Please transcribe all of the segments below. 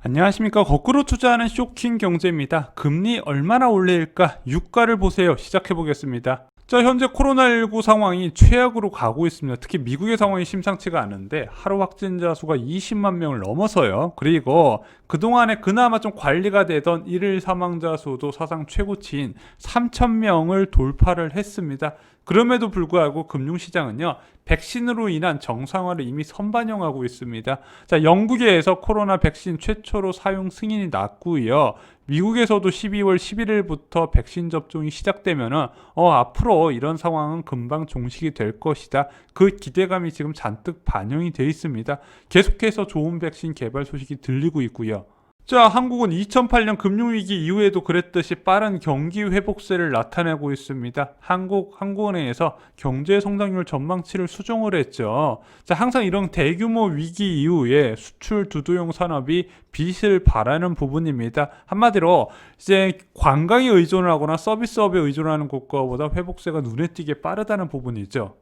안녕하십니까. 거꾸로 투자하는 쇼킹 경제입니다. 금리 얼마나 올릴까? 유가를 보세요. 시작해 보겠습니다. 자, 현재 코로나19 상황이 최악으로 가고 있습니다. 특히 미국의 상황이 심상치가 않은데 하루 확진자 수가 20만 명을 넘어서요. 그리고 그동안에 그나마 좀 관리가 되던 일일 사망자 수도 사상 최고치인 3천 명을 돌파를 했습니다. 그럼에도 불구하고 금융시장은요, 백신으로 인한 정상화를 이미 선반영하고 있습니다. 자, 영국에서 코로나 백신 최초로 사용 승인이 났고요. 미국에서도 12월 11일부터 백신 접종이 시작되면은 앞으로 이런 상황은 금방 종식이 될 것이다. 그 기대감이 지금 잔뜩 반영이 돼 있습니다. 계속해서 좋은 백신 개발 소식이 들리고 있고요. 자, 한국은 2008년 금융위기 이후에도 그랬듯이 빠른 경기 회복세를 나타내고 있습니다. 한국은행에서 경제 성장률 전망치를 수정을 했죠. 자, 항상 이런 대규모 위기 이후에 수출 두두용 산업이 빚을 발하는 부분입니다. 한마디로 이제 관광에 의존을 하거나 서비스업에 의존하는 국가보다 회복세가 눈에 띄게 빠르다는 부분이죠.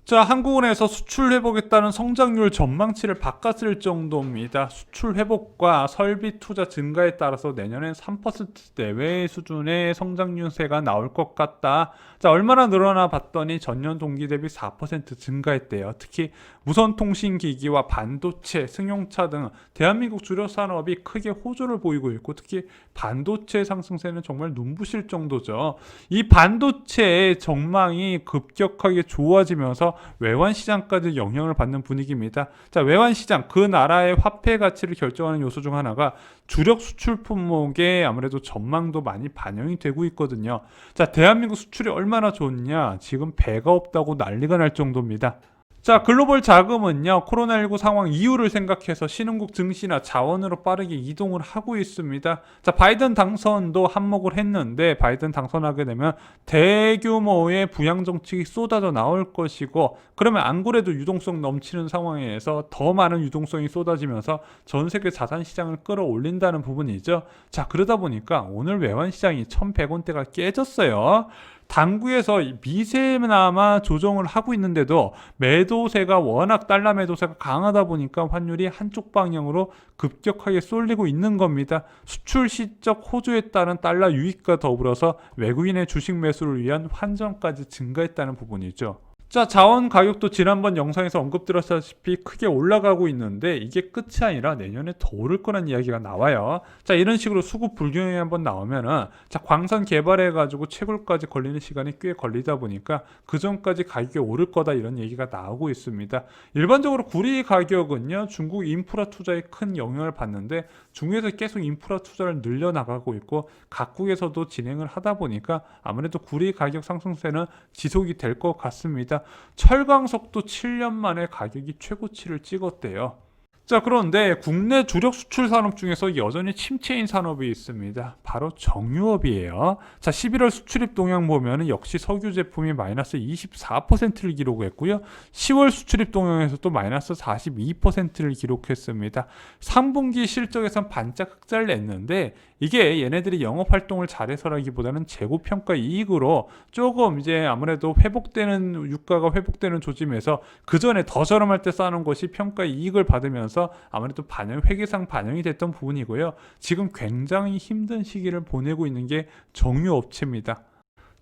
자, 한국은행에서 수출 회복에 따른 성장률 전망치를 바꿨을 정도입니다. 수출 회복과 설비 투자 증가에 따라서 내년엔 3% 내외의 수준의 성장률세가 나올 것 같다. 자, 얼마나 늘어나 봤더니 전년 동기 대비 4% 증가했대요. 특히 무선통신기기와 반도체, 승용차 등 대한민국 주력 산업이 크게 호조를 보이고 있고, 특히 반도체 상승세는 정말 눈부실 정도죠. 이 반도체의 전망이 급격하게 좋아지면서 외환 시장까지 영향을 받는 분위기입니다. 자, 외환 시장, 그 나라의 화폐 가치를 결정하는 요소 중 하나가 주력 수출 품목의 아무래도 전망도 많이 반영이 되고 있거든요. 자, 대한민국 수출이 얼마나 좋냐? 지금 배가 없다고 난리가 날 정도입니다. 자, 글로벌 자금은요, 코로나19 상황 이후를 생각해서 신흥국 증시나 자원으로 빠르게 이동을 하고 있습니다. 자, 바이든 당선도 한몫을 했는데, 바이든 당선하게 되면 대규모의 부양 정책이 쏟아져 나올 것이고, 그러면 안 그래도 유동성 넘치는 상황에서 더 많은 유동성이 쏟아지면서 전 세계 자산 시장을 끌어올린다는 부분이죠. 자, 그러다 보니까 오늘 외환 시장이 1,100원대가 깨졌어요. 당구에서 미세나마 조정을 하고 있는데도 매도세가 워낙 달러 매도세가 강하다 보니까 환율이 한쪽 방향으로 급격하게 쏠리고 있는 겁니다. 수출 실적 호조에 따른 달러 유입과 더불어서 외국인의 주식 매수를 위한 환전까지 증가했다는 부분이죠. 자, 자원 가격도 지난번 영상에서 언급드렸다시피 크게 올라가고 있는데 이게 끝이 아니라 내년에 더 오를 거란 이야기가 나와요. 자, 이런 식으로 수급 불균형이 한번 나오면은 자, 광산 개발해 가지고 채굴까지 걸리는 시간이 꽤 걸리다 보니까 그 전까지 가격이 오를 거다 이런 얘기가 나오고 있습니다. 일반적으로 구리 가격은요, 중국 인프라 투자에 큰 영향을 받는데 중국에서 계속 인프라 투자를 늘려 나가고 있고 각국에서도 진행을 하다 보니까 아무래도 구리 가격 상승세는 지속이 될 것 같습니다. 철강석도 7년 만에 가격이 최고치를 찍었대요. 자, 그런데 국내 주력 수출 산업 중에서 여전히 침체인 산업이 있습니다. 바로 정유업이에요. 자, 11월 수출입 동향 보면 역시 석유 제품이 마이너스 24%를 기록했고요. 10월 수출입 동향에서도 마이너스 42%를 기록했습니다. 3분기 실적에선 반짝 흑자를 냈는데 이게 얘네들이 영업 활동을 잘해서라기보다는 재고 평가 이익으로 조금 이제 아무래도 회복되는 유가가 회복되는 조짐에서 그 전에 더 저렴할 때 쌓는 것이 평가 이익을 받으면서 아무래도 회계상 반영이 됐던 부분이고요. 지금 굉장히 힘든 시기를 보내고 있는 게 정유업체입니다.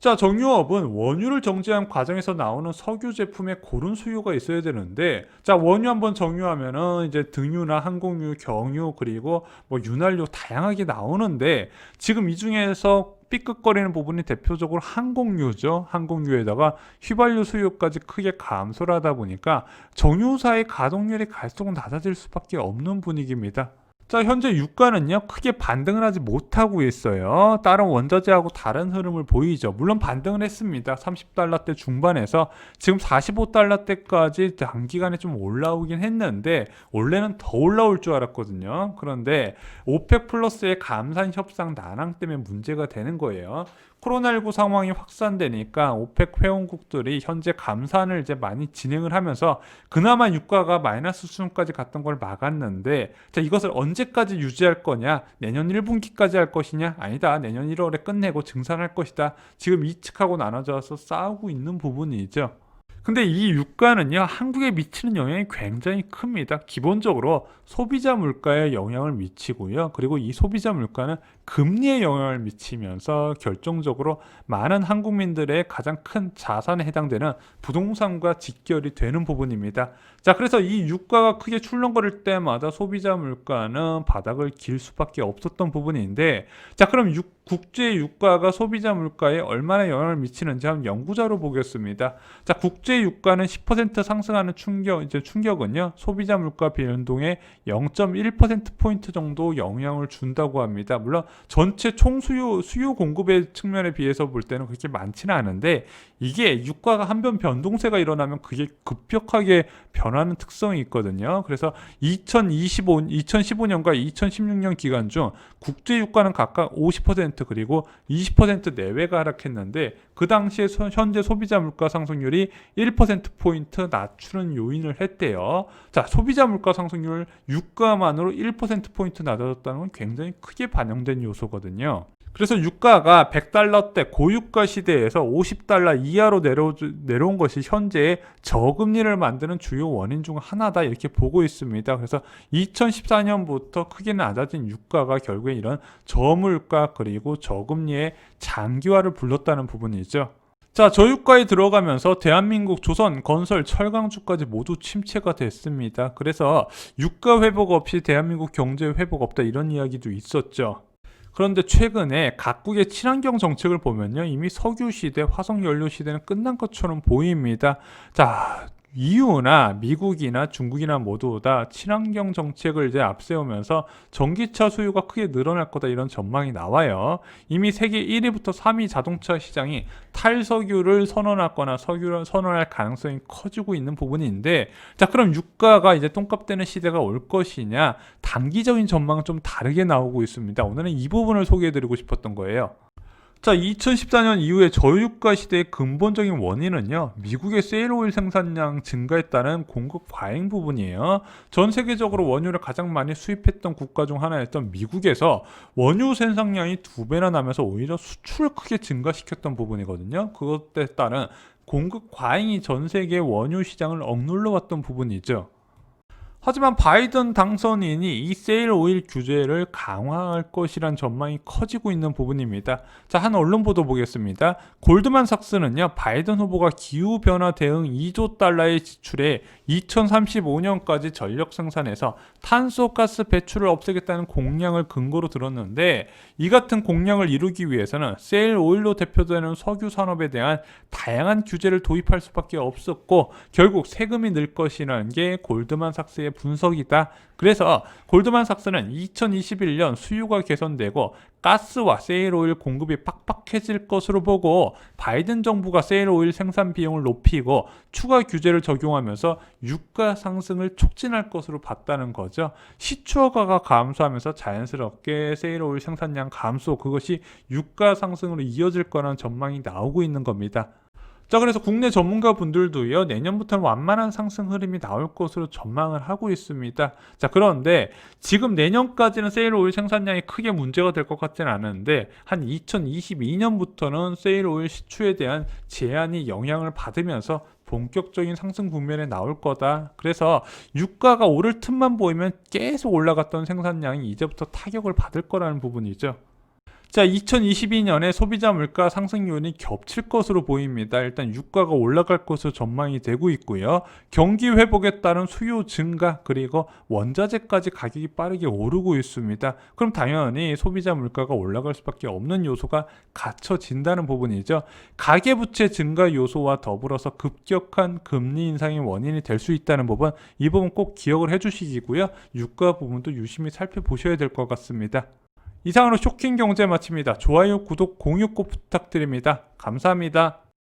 자, 정유업은 원유를 정제한 과정에서 나오는 석유 제품에 고른 수요가 있어야 되는데, 자, 원유 한번 정유하면은 이제 등유나 항공유, 경유, 그리고 뭐 윤활유 다양하게 나오는데, 지금 이 중에서 삐끗거리는 부분이 대표적으로 항공유죠. 항공유에다가 휘발유 수요까지 크게 감소를 하다 보니까 정유사의 가동률이 갈수록 낮아질 수밖에 없는 분위기입니다. 자, 현재 유가는요, 크게 반등을 하지 못하고 있어요. 다른 원자재하고 다른 흐름을 보이죠. 물론 반등을 했습니다. 30달러대 중반에서 지금 45달러대까지 단기간에 좀 올라오긴 했는데, 원래는 더 올라올 줄 알았거든요. 그런데 오펙 플러스의 감산 협상 난항 때문에 문제가 되는 거예요. 코로나19 상황이 확산되니까 오펙 회원국들이 현재 감산을 이제 많이 진행을 하면서 그나마 유가가 마이너스 수준까지 갔던 걸 막았는데, 자, 이것을 언제까지 유지할 거냐? 내년 1분기까지 할 것이냐? 아니다. 내년 1월에 끝내고 증산할 것이다. 지금 이 측하고 나눠져서 싸우고 있는 부분이죠. 근데 이 유가는요, 한국에 미치는 영향이 굉장히 큽니다. 기본적으로 소비자 물가에 영향을 미치고요. 그리고 이 소비자 물가는 금리에 영향을 미치면서 결정적으로 많은 한국민들의 가장 큰 자산에 해당되는 부동산과 직결이 되는 부분입니다. 자, 그래서 이 유가가 크게 출렁거릴 때마다 소비자 물가는 바닥을 길 수밖에 없었던 부분인데, 자, 그럼 국제 유가가 소비자 물가에 얼마나 영향을 미치는지 한번 연구자료 보겠습니다. 자, 국제 유가는 10% 상승하는 충격은요, 소비자 물가 변동에 0.1%포인트 정도 영향을 준다고 합니다. 물론 전체 수요 공급의 측면에 비해서 볼 때는 그렇게 많지는 않은데, 이게 유가가 한번 변동세가 일어나면 그게 급격하게 변하는 특성이 있거든요. 그래서 2015년과 2016년 기간 중 국제 유가는 각각 50% 그리고 20% 내외가 하락했는데, 그 당시에 현재 소비자 물가 상승률이 1%포인트 낮추는 요인을 했대요. 자, 소비자 물가 상승률 유가만으로 1%포인트 낮아졌다는 건 굉장히 크게 반영된 요소거든요. 그래서 유가가 100달러대 고유가 시대에서 50달러 이하로 내려온 것이 현재의 저금리를 만드는 주요 원인 중 하나다, 이렇게 보고 있습니다. 그래서 2014년부터 크게 낮아진 유가가 결국에 이런 저물가 그리고 저금리의 장기화를 불렀다는 부분이죠. 자, 저유가에 들어가면서 대한민국 조선, 건설, 철강주까지 모두 침체가 됐습니다. 그래서 유가 회복 없이 대한민국 경제 회복 없다, 이런 이야기도 있었죠. 그런데 최근에 각국의 친환경 정책을 보면요, 이미 석유 시대, 화석 연료 시대는 끝난 것처럼 보입니다. 자, EU나 미국이나 중국이나 모두 다 친환경 정책을 이제 앞세우면서 전기차 수요가 크게 늘어날 거다, 이런 전망이 나와요. 이미 세계 1위부터 3위 자동차 시장이 탈석유를 선언하거나 석유를 선언할 가능성이 커지고 있는 부분인데, 자, 그럼 유가가 이제 똥값 되는 시대가 올 것이냐, 단기적인 전망은 좀 다르게 나오고 있습니다. 오늘은 이 부분을 소개해드리고 싶었던 거예요. 자, 2014년 이후에 저유가 시대의 근본적인 원인은요, 미국의 세일오일 생산량 증가에 따른 공급 과잉 부분이에요. 전 세계적으로 원유를 가장 많이 수입했던 국가 중 하나였던 미국에서 원유 생산량이 2배나 나면서 오히려 수출을 크게 증가시켰던 부분이거든요. 그것에 따른 공급 과잉이 전 세계 원유 시장을 억눌러 왔던 부분이죠. 하지만 바이든 당선인이 이 세일 오일 규제를 강화할 것이란 전망이 커지고 있는 부분입니다. 자, 한 언론 보도 보겠습니다. 골드만삭스는요, 바이든 후보가 기후변화 대응 2조 달러의 지출에 2035년까지 전력 생산에서 탄소가스 배출을 없애겠다는 공약을 근거로 들었는데, 이 같은 공약을 이루기 위해서는 세일 오일로 대표되는 석유 산업에 대한 다양한 규제를 도입할 수밖에 없었고, 결국 세금이 늘 것이라는 게 골드만삭스의 분석이다. 그래서 골드만삭스는 2021년 수요가 개선되고 가스와 세일오일 공급이 빡빡해질 것으로 보고, 바이든 정부가 세일오일 생산 비용을 높이고 추가 규제를 적용하면서 유가 상승을 촉진할 것으로 봤다는 거죠. 시초가가 감소하면서 자연스럽게 세일오일 생산량 감소, 그것이 유가 상승으로 이어질 거라는 전망이 나오고 있는 겁니다. 자, 그래서 국내 전문가 분들도요, 내년부터는 완만한 상승 흐름이 나올 것으로 전망을 하고 있습니다. 자, 그런데 지금 내년까지는 세일 오일 생산량이 크게 문제가 될 것 같지는 않은데, 한 2022년부터는 세일 오일 시추에 대한 제한이 영향을 받으면서 본격적인 상승 국면에 나올 거다. 그래서 유가가 오를 틈만 보이면 계속 올라갔던 생산량이 이제부터 타격을 받을 거라는 부분이죠. 자, 2022년에 소비자 물가 상승 요인이 겹칠 것으로 보입니다. 일단 유가가 올라갈 것으로 전망이 되고 있고요. 경기 회복에 따른 수요 증가 그리고 원자재까지 가격이 빠르게 오르고 있습니다. 그럼 당연히 소비자 물가가 올라갈 수밖에 없는 요소가 갖춰진다는 부분이죠. 가계부채 증가 요소와 더불어서 급격한 금리 인상의 원인이 될 수 있다는 부분, 이 부분 꼭 기억을 해주시고요. 유가 부분도 유심히 살펴보셔야 될 것 같습니다. 이상으로 쇼킹 경제 마칩니다. 좋아요, 구독, 공유 꼭 부탁드립니다. 감사합니다.